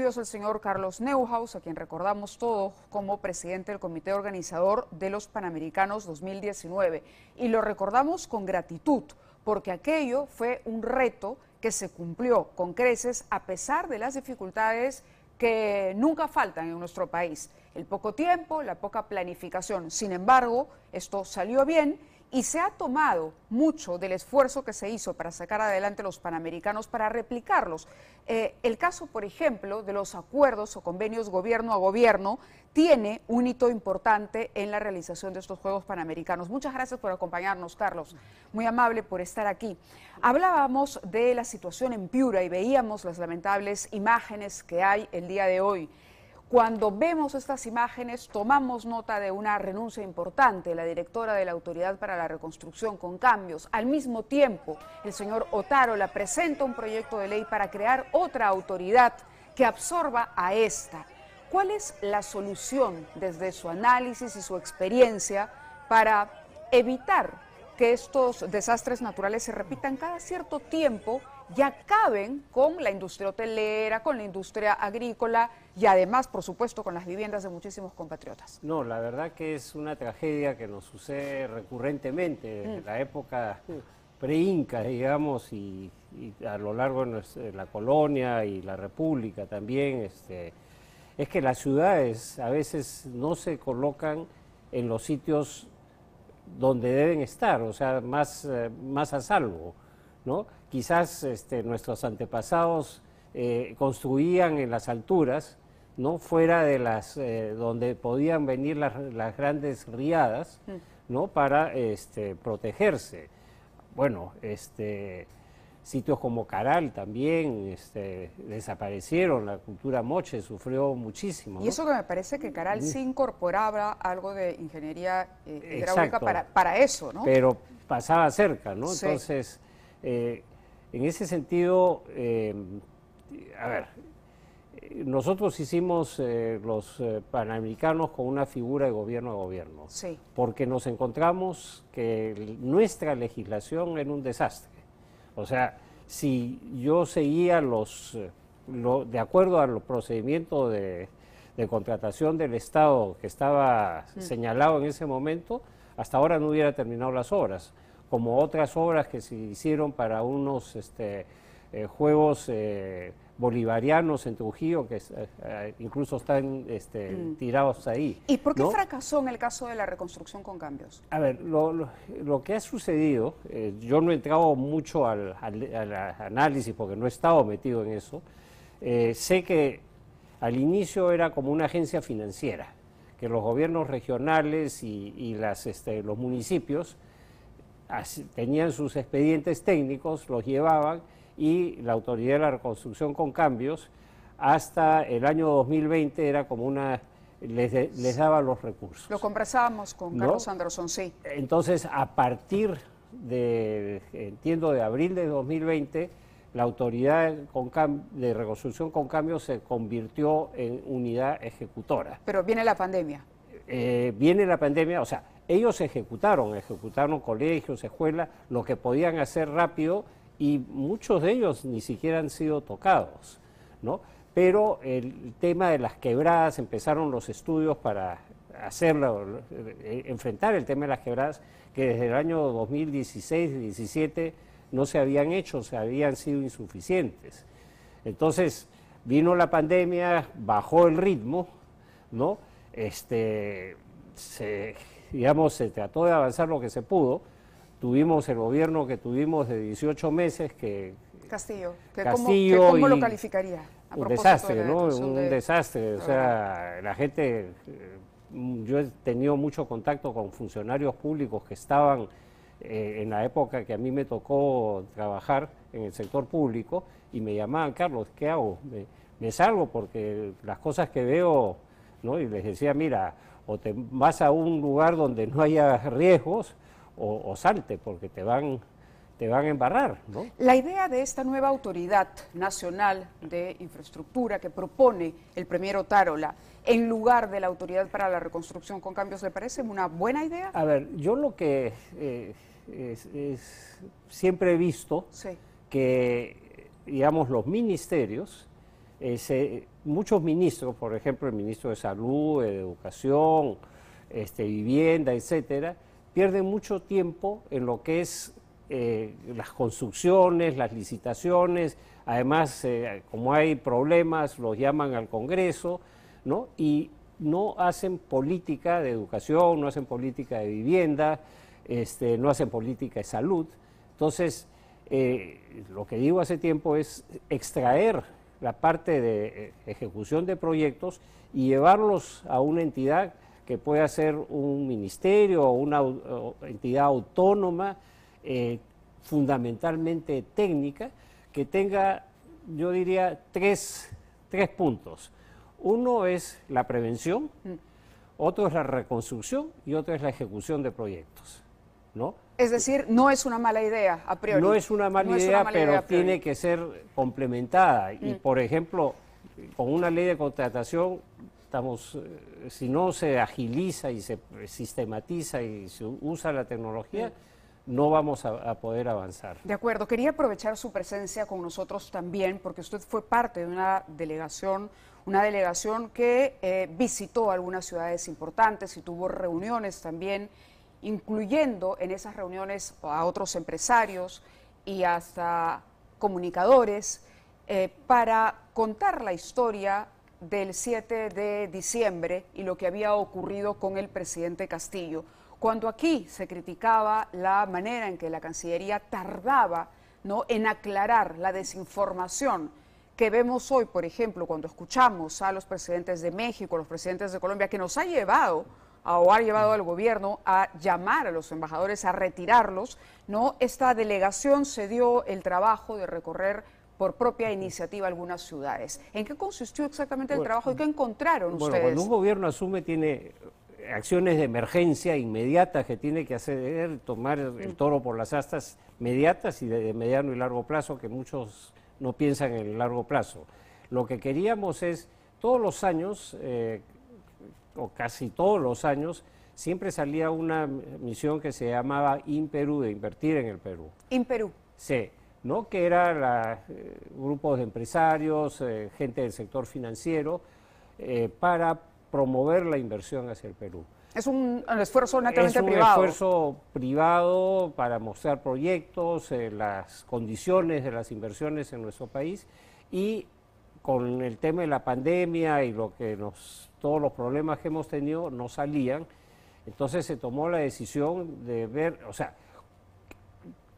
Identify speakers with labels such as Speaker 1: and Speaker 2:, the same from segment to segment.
Speaker 1: estudios el señor Carlos Neuhaus, a quien recordamos todos como presidente del comité organizador de los Panamericanos 2019. Y lo recordamos con gratitud, porque aquello fue un reto que se cumplió con creces a pesar de las dificultades que nunca faltan en nuestro país. El poco tiempo, la poca planificación. Sin embargo, esto salió bien y se ha tomado mucho del esfuerzo que se hizo para sacar adelante los Panamericanos, para replicarlos. El caso, por ejemplo, de los acuerdos o convenios gobierno a gobierno tiene un hito importante en la realización de estos Juegos Panamericanos. Muchas gracias por acompañarnos, Carlos. Muy amable por estar aquí. Hablábamos de la situación en Piura y veíamos las lamentables imágenes que hay el día de hoy. Cuando vemos estas imágenes, tomamos nota de una renuncia importante, la directora de la Autoridad para la Reconstrucción con Cambios. Al mismo tiempo, el señor Otárola presenta un proyecto de ley para crear otra autoridad que absorba a esta. ¿Cuál es la solución desde su análisis y su experiencia para evitar que estos desastres naturales se repitan cada cierto tiempo y acaben con la industria hotelera, con la industria agrícola y además, por supuesto, con las viviendas de muchísimos compatriotas?
Speaker 2: No, la verdad que es una tragedia que nos sucede recurrentemente desde la época pre-inca, digamos, y a lo largo de la colonia y la república también. Es que las ciudades a veces no se colocan en los sitios donde deben estar, o sea, más a salvo, ¿no? Quizás nuestros antepasados construían en las alturas, ¿no? Fuera de las donde podían venir las grandes riadas, ¿no? Para protegerse. Bueno, sitios como Caral también desaparecieron, la cultura moche sufrió muchísimo, ¿no?
Speaker 1: Y eso que me parece que Caral sí incorporaba algo de ingeniería hidráulica para eso, ¿no?
Speaker 2: Pero pasaba cerca, ¿no?
Speaker 1: Sí.
Speaker 2: Entonces, en ese sentido, a ver, nosotros hicimos los Panamericanos con una figura de gobierno a gobierno,
Speaker 1: Sí.
Speaker 2: porque nos encontramos que nuestra legislación era un desastre. O sea, si yo seguía de acuerdo a los procedimientos de contratación del Estado que estaba señalado en ese momento, hasta ahora no hubiera terminado las obras, como otras obras que se hicieron para unos Juegos bolivarianos en Trujillo, que incluso están tirados ahí.
Speaker 1: ¿Y por qué
Speaker 2: ¿no?
Speaker 1: fracasó en el caso de la reconstrucción con cambios?
Speaker 2: A ver, lo que ha sucedido, yo no he entrado mucho al análisis porque no he estado metido en eso. Sé que al inicio era como una agencia financiera, que los gobiernos regionales y los municipios tenían sus expedientes técnicos, los llevaban, y la Autoridad de la Reconstrucción con Cambios hasta el año 2020 era como les daba los recursos.
Speaker 1: Lo conversábamos con Carlos Anderson, sí.
Speaker 2: Entonces, a partir entiendo, de abril de 2020, la Autoridad de Reconstrucción con Cambios se convirtió en unidad ejecutora.
Speaker 1: Pero viene la pandemia.
Speaker 2: Viene la pandemia, o sea, ellos ejecutaron colegios, escuelas, lo que podían hacer rápido, y muchos de ellos ni siquiera han sido tocados, ¿no? Pero el tema de las quebradas, empezaron los estudios para enfrentar el tema de las quebradas, que desde el año 2016-17 no se habían hecho, habían sido insuficientes. Entonces, vino la pandemia, bajó el ritmo, ¿no? Se trató de avanzar lo que se pudo. Tuvimos el gobierno que tuvimos de 18 meses
Speaker 1: Castillo, ¿cómo lo calificaría?
Speaker 2: Un desastre, ¿no? Un desastre. O sea, la gente, yo he tenido mucho contacto con funcionarios públicos que estaban en la época que a mí me tocó trabajar en el sector público y me llamaban: Carlos, ¿qué hago? Me salgo porque las cosas que veo, ¿no? Y les decía: mira, o te vas a un lugar donde no haya riesgos, o salte, porque te van a embarrar, ¿no?
Speaker 1: La idea de esta nueva Autoridad Nacional de Infraestructura que propone el premier Otárola en lugar de la Autoridad para la Reconstrucción con Cambios, ¿le parece una buena idea?
Speaker 2: A ver, yo lo que siempre he visto,
Speaker 1: sí,
Speaker 2: que, digamos, los ministerios muchos ministros, por ejemplo el ministro de Salud, de Educación, Vivienda, etcétera, pierden mucho tiempo en lo que es las construcciones, las licitaciones. Además, como hay problemas, los llaman al Congreso, ¿no? Y no hacen política de educación, no hacen política de vivienda, no hacen política de salud. Entonces, lo que digo hace tiempo es extraer la parte de ejecución de proyectos y llevarlos a una entidad que pueda ser un ministerio o una entidad autónoma, fundamentalmente técnica, que tenga, yo diría, tres puntos. Uno es la prevención, otro es la reconstrucción y otro es la ejecución de proyectos, ¿no?
Speaker 1: Es decir, no es una mala idea a priori.
Speaker 2: No es una mala idea, pero tiene que ser complementada. Y, por ejemplo, con una ley de contratación, si no se agiliza y se sistematiza y se usa la tecnología, no vamos a poder avanzar.
Speaker 1: De acuerdo. Quería aprovechar su presencia con nosotros también, porque usted fue parte de una delegación que visitó algunas ciudades importantes y tuvo reuniones también, incluyendo en esas reuniones a otros empresarios y hasta comunicadores, para contar la historia del 7 de diciembre y lo que había ocurrido con el presidente Castillo. Cuando aquí se criticaba la manera en que la Cancillería tardaba, ¿no?, en aclarar la desinformación que vemos hoy, por ejemplo, cuando escuchamos a los presidentes de México, los presidentes de Colombia, que nos ha llevado al gobierno a llamar a los embajadores a retirarlos, ¿no? Esta delegación se dio el trabajo de recorrer por propia iniciativa algunas ciudades. ¿En qué consistió exactamente el trabajo y qué encontraron ustedes?
Speaker 2: Cuando un gobierno asume, tiene acciones de emergencia inmediatas que tiene que hacer, tomar el toro por las astas inmediatas y de mediano y largo plazo, que muchos no piensan en el largo plazo. Lo que queríamos es, todos los años, o casi todos los años, siempre salía una misión que se llamaba InPerú, de invertir en el Perú.
Speaker 1: InPerú.
Speaker 2: Sí, ¿no? Que era grupos de empresarios, gente del sector financiero, para promover la inversión hacia el Perú.
Speaker 1: Es un esfuerzo netamente privado.
Speaker 2: Es un esfuerzo privado para mostrar proyectos, las condiciones de las inversiones en nuestro país, y con el tema de la pandemia y todos los problemas que hemos tenido no salían. Entonces se tomó la decisión de ver, o sea,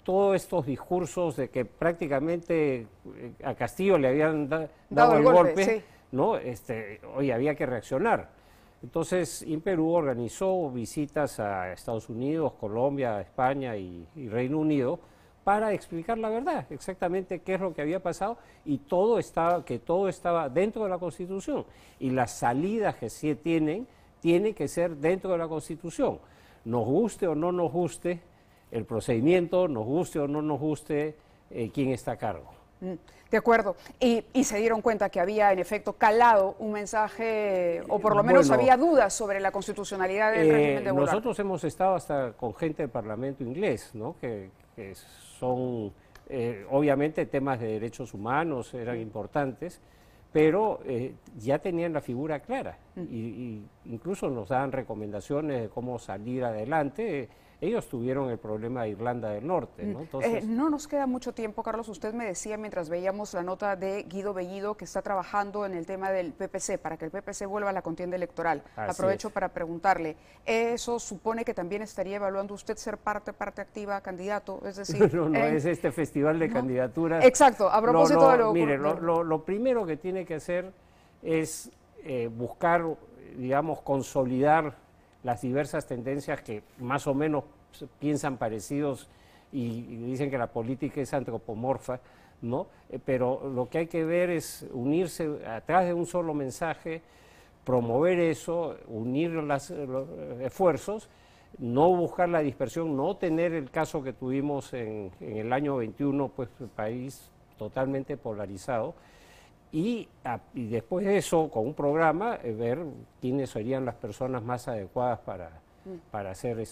Speaker 2: todos estos discursos de que prácticamente a Castillo le habían dado el golpe, sí, ¿no? Hoy había que reaccionar. Entonces, InPerú organizó visitas a Estados Unidos, Colombia, España y Reino Unido para explicar la verdad, exactamente qué es lo que había pasado, y que todo estaba dentro de la Constitución. Y las salidas que sí tienen que ser dentro de la Constitución. Nos guste o no nos guste el procedimiento, nos guste o no nos guste quién está a cargo.
Speaker 1: De acuerdo. Y se dieron cuenta que había, en efecto, calado un mensaje, o por lo menos había dudas sobre la constitucionalidad del régimen de Boluarte.
Speaker 2: Nosotros hemos estado hasta con gente del Parlamento inglés, ¿no? que son, obviamente, temas de derechos humanos eran importantes, pero ya tenían la figura clara y incluso nos daban recomendaciones de cómo salir adelante. Ellos tuvieron el problema de Irlanda del Norte, ¿no? Entonces,
Speaker 1: no nos queda mucho tiempo, Carlos. Usted me decía mientras veíamos la nota de Guido Bellido que está trabajando en el tema del PPC, para que el PPC vuelva a la contienda electoral. Aprovecho para preguntarle, ¿eso supone que también estaría evaluando usted ser parte activa, candidato? Es decir,
Speaker 2: no, es este festival de candidaturas.
Speaker 1: Exacto, a propósito de lo
Speaker 2: mire, lo primero que tiene que hacer es buscar, digamos, consolidar las diversas tendencias que más o menos piensan parecidos y dicen que la política es antropomorfa, ¿no? Pero lo que hay que ver es unirse atrás de un solo mensaje, promover eso, unir los esfuerzos, no buscar la dispersión, no tener el caso que tuvimos en el año 21, pues el país totalmente polarizado. Y después de eso, con un programa, ver quiénes serían las personas más adecuadas para hacer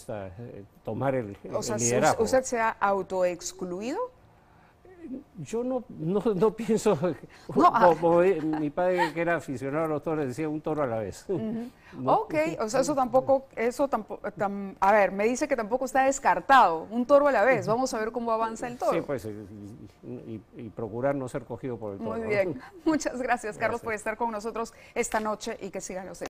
Speaker 2: tomar el liderazgo.
Speaker 1: ¿Usted se ha autoexcluido?
Speaker 2: Yo no pienso,
Speaker 1: No,
Speaker 2: como mi padre que era aficionado a los toros decía un toro a la vez. No,
Speaker 1: ok, o sea, eso tampoco, a ver, me dice que tampoco está descartado, un toro a la vez, vamos a ver cómo avanza el toro.
Speaker 2: Sí, pues, y procurar no ser cogido por el toro.
Speaker 1: Muy bien, muchas gracias Carlos
Speaker 2: Gracias.
Speaker 1: por estar con nosotros esta noche y que sigan los